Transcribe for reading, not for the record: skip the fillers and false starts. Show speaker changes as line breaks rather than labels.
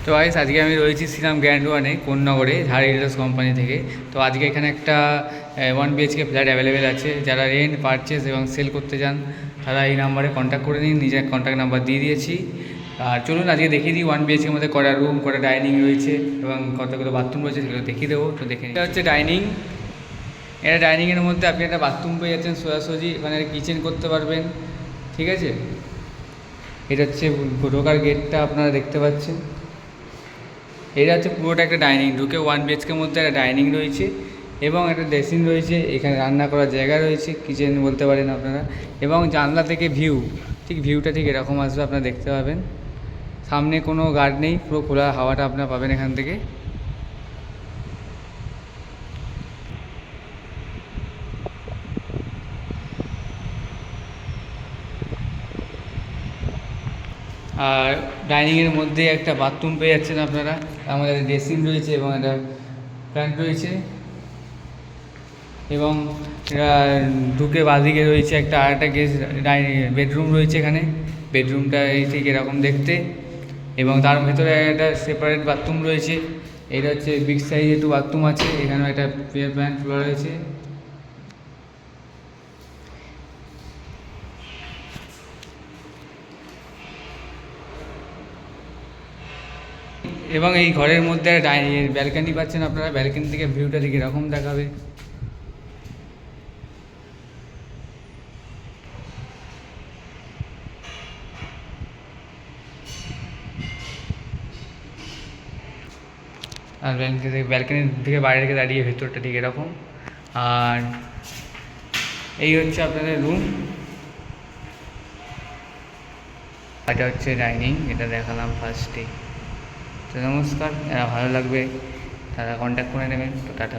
তো গাইস আজকে আমি রয়েছি শ্রীরাম গ্র্যান্ড ওয়ানে কোন্নগরে ঝাড় এডিটার্স কোম্পানি থেকে। তো আজকে এখানে একটা 1 BHK ফ্ল্যাট অ্যাভেলেবেল আছে। যারা রেন্ট পারচেস এবং সেল করতে চান তারা এই নাম্বারে কন্ট্যাক্ট করে নিন, নিজের কন্ট্যাক্ট নাম্বার দিয়ে দিয়েছি। আর চলুন আজকে দেখিয়ে দিই 1 BHKর মধ্যে কটা রুম, কটা ডাইনিং রয়েছে এবং কতগুলো বাথরুম রয়েছে সেগুলো দেখিয়ে দেবো। তো দেখে নিন, এটা হচ্ছে ডাইনিং। এটা ডাইনিংয়ের মধ্যে আপনি একটা বাথরুম পেয়ে যাচ্ছেন সোজাসুজি, এখানে কিচেন করতে পারবেন, ঠিক আছে। এটা হচ্ছে ঢোকার গেটটা আপনারা দেখতে পাচ্ছেন। এটা হচ্ছে পুরোটা একটা ডাইনিং, ঢুকে 1 BHKর মধ্যে একটা ডাইনিং রয়েছে এবং একটা ড্রেসিং রয়েছে, এখানে রান্না করার জায়গা রয়েছে, কিচেন বলতে পারেন আপনারা। এবং জানলা থেকে ভিউ, ঠিক ভিউটা ঠিক এরকম আসবে, আপনারা দেখতে পাবেন। সামনে কোনো গার্ড নেই, পুরো খোলা হাওয়াটা আপনারা পাবেন এখান থেকে। আর ডাইনিংয়ের মধ্যে একটা বাথরুম পেয়ে যাচ্ছেন আপনারা, আমাদের ড্রেসিং রয়েছে এবং একটা প্যান্ট রয়েছে। এবং ঢুকে বাঁদিকে রয়েছে একটা আরেকটা গেস্ট বেডরুম রয়েছে এখানে। বেডরুমটা এই ঠিক এরকম দেখতে এবং তার ভেতরে একটা সেপারেট বাথরুম রয়েছে। এটা হচ্ছে বিগ সাইজ একটু বাথরুম আছে, এখানেও একটা প্যান্ট ফ্লোর রয়েছে। এবং এই ঘরের মধ্যে ব্যালকানি পাচ্ছেন আপনারা, ব্যালকানি থেকে ভিউটা ঠিক এরকম দেখাবে। আর ব্যালকানি থেকে বাইরে থেকে দাঁড়িয়ে ভেতরটা ঠিক এরকম। আর এই হচ্ছে আপনাদের রুম, এটা হচ্ছে ডাইনিং, এটা দেখালাম ফার্স্টে। তো নমস্কার, ভালো লাগবে তারা কন্ট্যাক্ট করে নেবেন। তো টাটা।